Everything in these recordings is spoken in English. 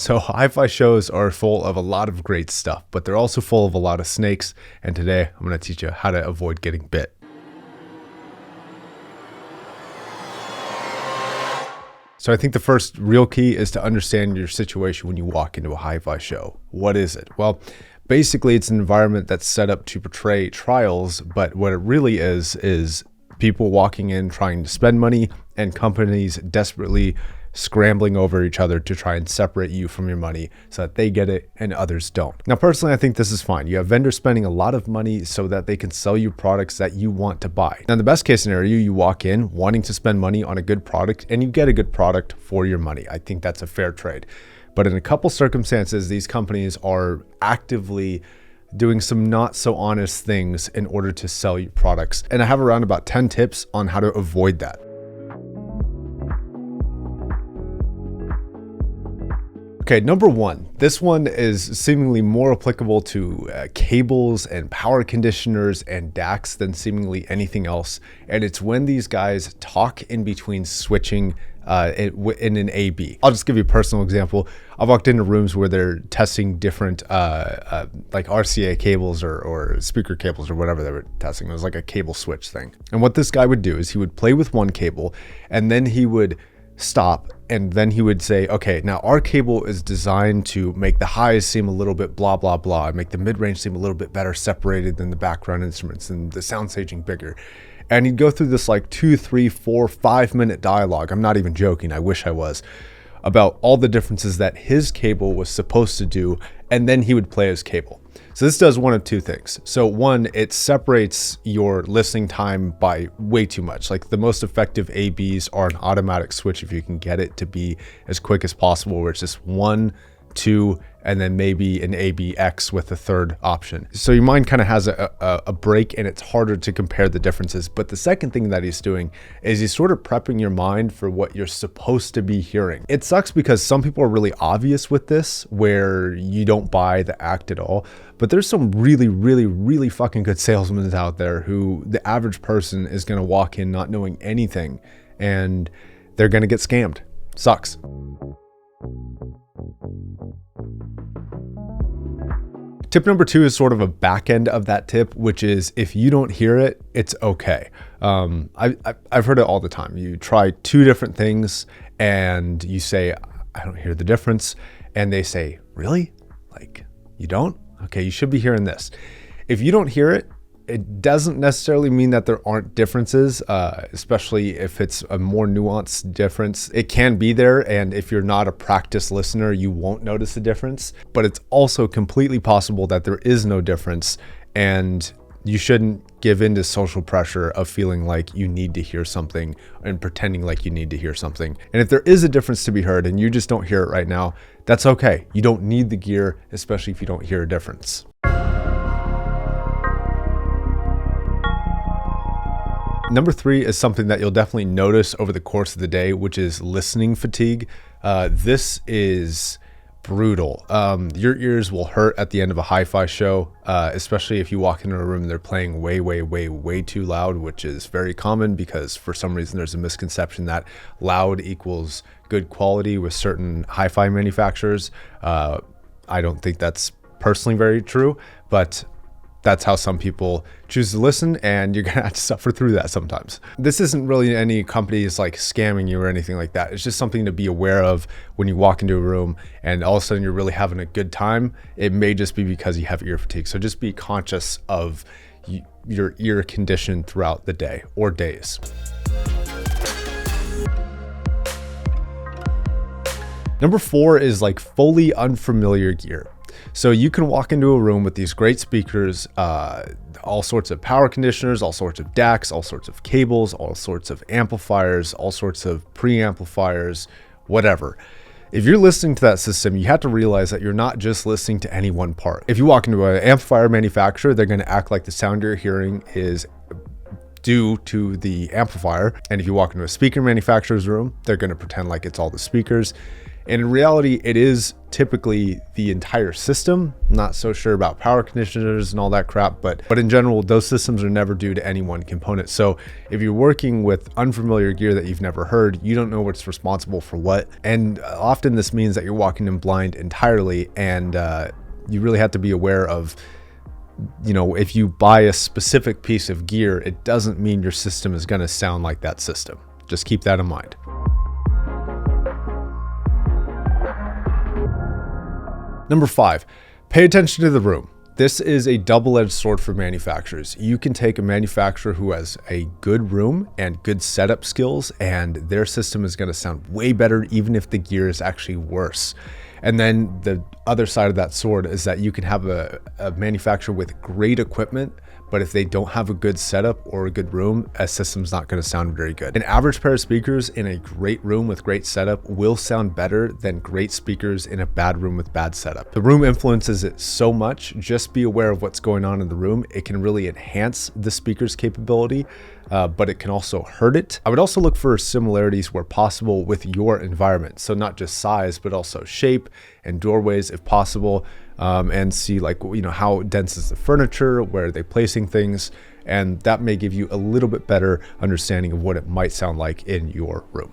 So hi-fi shows are full of a lot of great stuff, but they're also full of a lot of snakes. And today I'm going to teach you how to avoid getting bit. So I think the first real key is to understand your situation when you walk into a hi-fi show. What is it? Well, basically it's an environment that's set up to portray trials, but what it really is people walking in trying to spend money and companies desperately scrambling over each other to try and separate you from your money so that they get it and others don't. Now, personally, I think this is fine. You have vendors spending a lot of money so that they can sell you products that you want to buy. Now, in the best case scenario, you walk in wanting to spend money on a good product and you get a good product for your money. I think that's a fair trade. But in a couple circumstances, these companies are actively doing some not so honest things in order to sell you products. And I have around about 10 tips on how to avoid that. Okay, number one, this one is seemingly more applicable to cables and power conditioners and DACs than seemingly anything else. And it's when these guys talk in between switching in an A/B. I'll just give you a personal example. I've walked into rooms where they're testing different like RCA cables or speaker cables or whatever they were testing. It was like a cable switch thing. And what this guy would do is he would play with one cable and then he would stop, and then he would say, okay, now our cable is designed to make the highs seem a little bit blah, blah, blah, and make the mid-range seem a little bit better separated than the background instruments and the sound staging bigger. And he'd go through this like 2, 3, 4, 5-minute dialogue. I'm not even joking. I wish I was, about all the differences that his cable was supposed to do. And then he would play his cable. So this does one of two things. So one, it separates your listening time by way too much. Like the most effective A/Bs are an automatic switch if you can get it to be as quick as possible, where it's just 1, 2, and then maybe an ABX with a third option. So your mind kind of has a break and it's harder to compare the differences. But the second thing that he's doing is he's sort of prepping your mind for what you're supposed to be hearing. It sucks because some people are really obvious with this where you don't buy the act at all. But there's some really fucking good salesmen out there who the average person is going to walk in not knowing anything and they're going to get scammed. Sucks. Tip number 2 is sort of a back end of that tip, which is if you don't hear it, it's okay. I've heard it all the time. You try 2 different things and you say, I don't hear the difference. And they say, really? Like, you don't? Okay, you should be hearing this. If you don't hear it, it doesn't necessarily mean that there aren't differences, especially if it's a more nuanced difference. It can be there, and if you're not a practiced listener, you won't notice the difference. But it's also completely possible that there is no difference, and you shouldn't give in to social pressure of feeling like you need to hear something and pretending like you need to hear something. And if there is a difference to be heard and you just don't hear it right now, that's okay. You don't need the gear, especially if you don't hear a difference. Number 3 is something that you'll definitely notice over the course of the day, which is listening fatigue. This is brutal. Your ears will hurt at the end of a hi-fi show, especially if you walk into a room and they're playing way too loud, which is very common because for some reason there's a misconception that loud equals good quality with certain hi-fi manufacturers. I don't think that's personally very true, but that's how some people choose to listen, and you're gonna have to suffer through that sometimes. This isn't really any companies like scamming you or anything like that. It's just something to be aware of when you walk into a room and all of a sudden you're really having a good time. It may just be because you have ear fatigue. So just be conscious of your ear condition throughout the day or days. Number 4 is like fully unfamiliar gear. So you can walk into a room with these great speakers, all sorts of power conditioners, all sorts of DACs, all sorts of cables, all sorts of amplifiers, all sorts of preamplifiers, whatever. If you're listening to that system, you have to realize that you're not just listening to any one part. If you walk into an amplifier manufacturer, they're going to act like the sound you're hearing is due to the amplifier. And if you walk into a speaker manufacturer's room, they're going to pretend like it's all the speakers. And in reality, it is typically the entire system. Not so sure about power conditioners and all that crap, but in general, those systems are never due to any one component. So if you're working with unfamiliar gear that you've never heard, you don't know what's responsible for what. And often this means that you're walking in blind entirely, and you really have to be aware of, if you buy a specific piece of gear, it doesn't mean your system is going to sound like that system. Just keep that in mind. Number 5, pay attention to the room. This is a double-edged sword for manufacturers. You can take a manufacturer who has a good room and good setup skills, and their system is going to sound way better even if the gear is actually worse. And then the other side of that sword is that you can have a manufacturer with great equipment, but if they don't have a good setup or a good room, a system's not going to sound very good. An average pair of speakers in a great room with great setup will sound better than great speakers in a bad room with bad setup. The room influences it so much. Just be aware of what's going on in the room. It can really enhance the speaker's capability, but it can also hurt it. I would also look for similarities where possible with your environment. So not just size, but also shape and doorways if possible. And see how dense is the furniture, where are they placing things, and that may give you a little bit better understanding of what it might sound like in your room.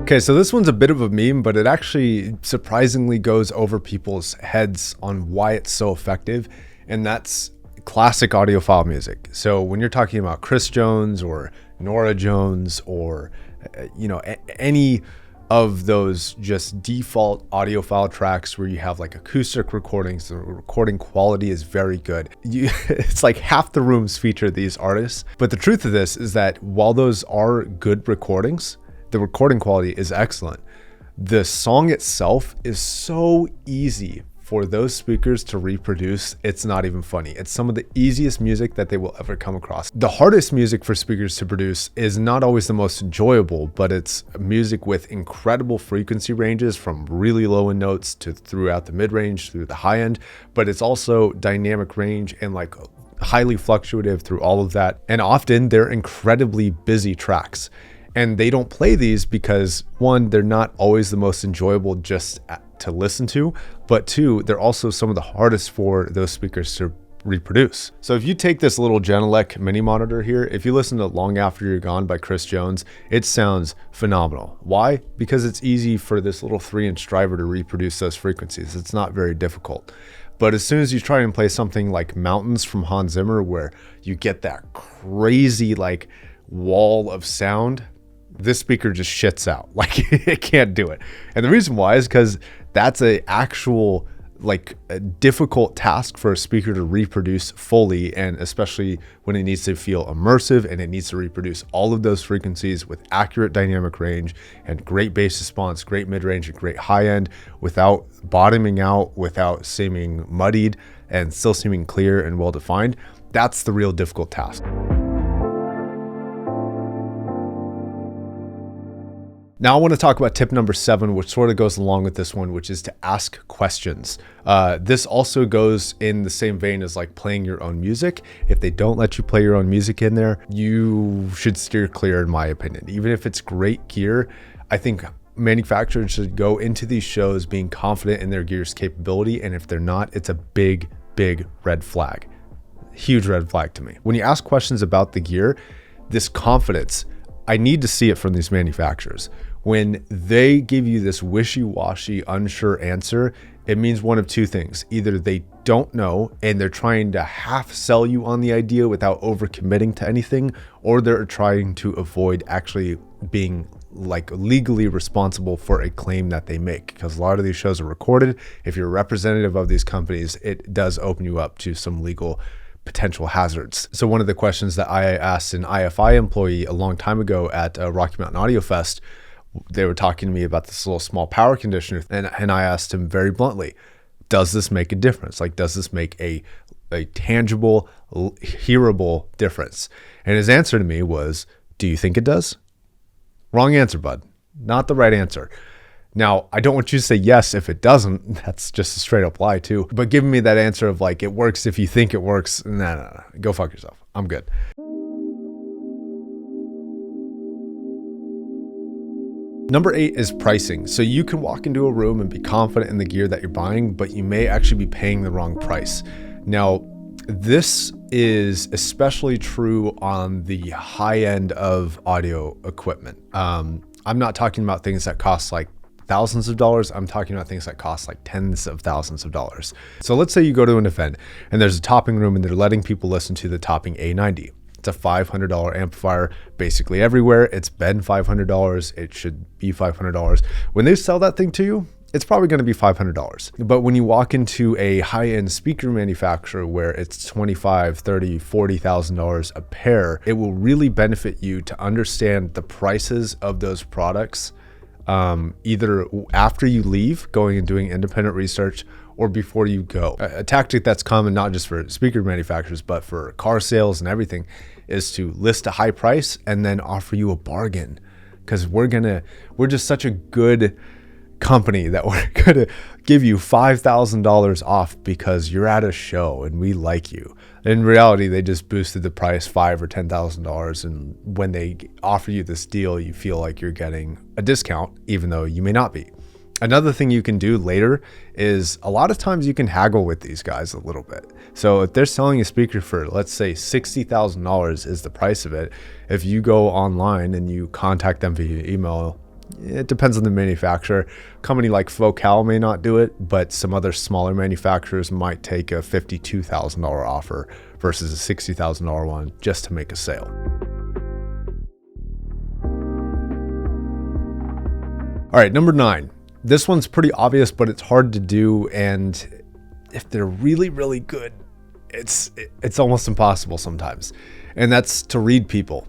Okay, so this one's a bit of a meme, but it actually surprisingly goes over people's heads on why it's so effective, and that's classic audiophile music. So when you're talking about Chris Jones or Nora Jones or any of those just default audiophile tracks where you have like acoustic recordings, the recording quality is very good. It's like half the rooms feature these artists. But the truth of this is that while those are good recordings, the recording quality is excellent. The song itself is so easy for those speakers to reproduce, it's not even funny. It's some of the easiest music that they will ever come across. The hardest music for speakers to produce is not always the most enjoyable, but it's music with incredible frequency ranges from really low end notes to throughout the mid-range, through the high end, but it's also dynamic range and like highly fluctuative through all of that. And often they're incredibly busy tracks. And they don't play these because, one, they're not always the most enjoyable just to listen to, but two, they're also some of the hardest for those speakers to reproduce. So if you take this little Genelec mini monitor here, if you listen to Long After You're Gone by Chris Jones, it sounds phenomenal. Why? Because it's easy for this little 3-inch driver to reproduce those frequencies. It's not very difficult. But as soon as you try and play something like Mountains from Hans Zimmer, where you get that crazy like wall of sound, this speaker just shits out. Like it can't do it. And the reason why is because that's a actual a difficult task for a speaker to reproduce fully, and especially when it needs to feel immersive and it needs to reproduce all of those frequencies with accurate dynamic range and great bass response, great mid-range and great high end without bottoming out, without seeming muddied and still seeming clear and well defined. That's the real difficult task. Now I want to talk about tip number 7, which sort of goes along with this one, which is to ask questions. This also goes in the same vein as like playing your own music. If they don't let you play your own music in there, you should steer clear, in my opinion. Even if it's great gear, I think manufacturers should go into these shows being confident in their gear's capability. And if they're not, it's a big, big red flag. Huge red flag to me. When you ask questions about the gear, this confidence, I need to see it from these manufacturers. When they give you this wishy-washy, unsure answer, it means one of two things. Either they don't know and they're trying to half sell you on the idea without overcommitting to anything, or they're trying to avoid actually being like legally responsible for a claim that they make, because a lot of these shows are recorded. If you're a representative of these companies, it does open you up to some legal potential hazards. So one of the questions that I asked an IFI employee a long time ago at Rocky Mountain Audio Fest, they were talking to me about this little small power conditioner, and I asked him very bluntly, does this make a difference? Like, does this make a tangible, hearable difference? And his answer to me was, do you think it does? Wrong answer, bud. Not the right answer. Now, I don't want you to say yes if it doesn't. That's just a straight up lie too. But giving me that answer of like, it works if you think it works, no. Go fuck yourself. I'm good. Number 8 is pricing. So you can walk into a room and be confident in the gear that you're buying, but you may actually be paying the wrong price. Now, this is especially true on the high end of audio equipment. I'm not talking about things that cost like thousands of dollars. I'm talking about things that cost like tens of thousands of dollars. So let's say you go to an event and there's a topping room and they're letting people listen to the topping A90. It's a $500 amplifier basically everywhere. It's been $500. It should be $500. When they sell that thing to you, it's probably going to be $500. But when you walk into a high-end speaker manufacturer where it's $25,000, $30,000, $40,000 a pair, it will really benefit you to understand the prices of those products, either after you leave, going and doing independent research, or before you go. A tactic that's common not just for speaker manufacturers, but for car sales and everything, is to list a high price and then offer you a bargain. Because we're just such a good company that we're gonna give you $5,000 off because you're at a show and we like you. In reality, they just boosted the price $5,000 or $10,000, and when they offer you this deal, you feel like you're getting a discount, even though you may not be. Another thing you can do later is a lot of times you can haggle with these guys a little bit. So if they're selling a speaker for, let's say $60,000 is the price of it, if you go online and you contact them via email, it depends on the manufacturer. A company like Focal may not do it, but some other smaller manufacturers might take a $52,000 offer versus a $60,000 one just to make a sale. All right, number 9. This one's pretty obvious, but it's hard to do. And if they're really, really good, it's almost impossible sometimes. And that's to read people.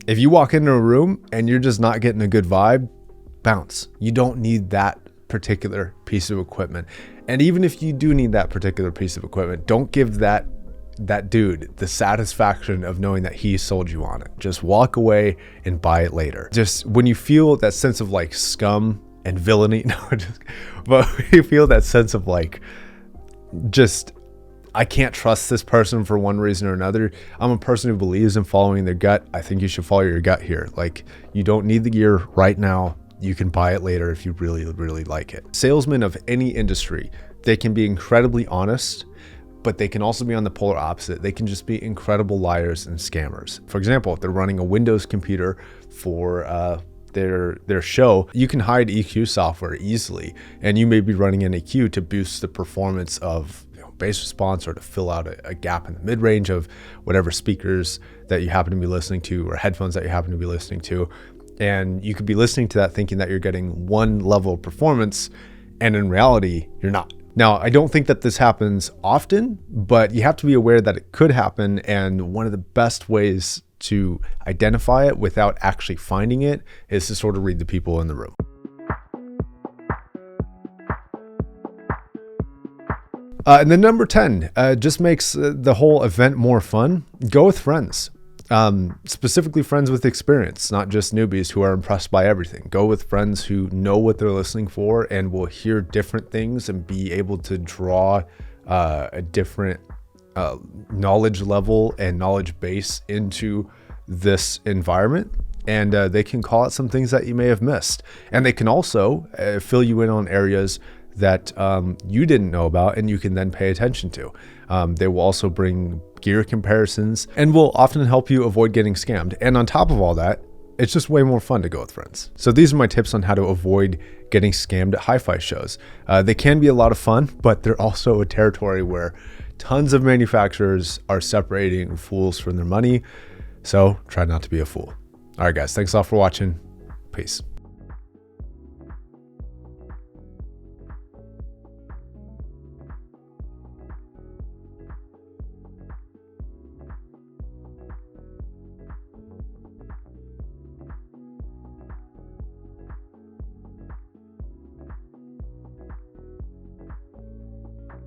If you walk into a room and you're just not getting a good vibe, bounce. You don't need that particular piece of equipment. And even if you do need that particular piece of equipment, don't give that dude the satisfaction of knowing that he sold you on it. Just walk away and buy it later. Just when you feel that sense of like scum and villainy, but you feel that sense of like, just, I can't trust this person for one reason or another. I'm a person who believes in following their gut. I think you should follow your gut here. Like, you don't need the gear right now. You can buy it later if you really, really like it. Salesmen of any industry, they can be incredibly honest, but they can also be on the polar opposite. They can just be incredible liars and scammers. For example, if they're running a Windows computer for their show, you can hide EQ software easily, and you may be running an EQ to boost the performance of bass response or to fill out a gap in the mid-range of whatever speakers that you happen to be listening to or headphones that you happen to be listening to. And you could be listening to that thinking that you're getting one level of performance, and in reality, you're not. Now, I don't think that this happens often, but you have to be aware that it could happen. And one of the best ways to identify it without actually finding it is to sort of read the people in the room. And then number 10, just makes the whole event more fun. Go with friends, specifically friends with experience, not just newbies who are impressed by everything. Go with friends who know what they're listening for and will hear different things and be able to draw a different knowledge level and knowledge base into this environment. And they can call out some things that you may have missed. And they can also fill you in on areas that you didn't know about and you can then pay attention to. They will also bring gear comparisons and will often help you avoid getting scammed. And on top of all that, it's just way more fun to go with friends. So these are my tips on how to avoid getting scammed at HIFI shows. They can be a lot of fun, but they're also a territory where tons of manufacturers are separating fools from their money. So try not to be a fool. All right, guys, thanks a lot for watching. Peace.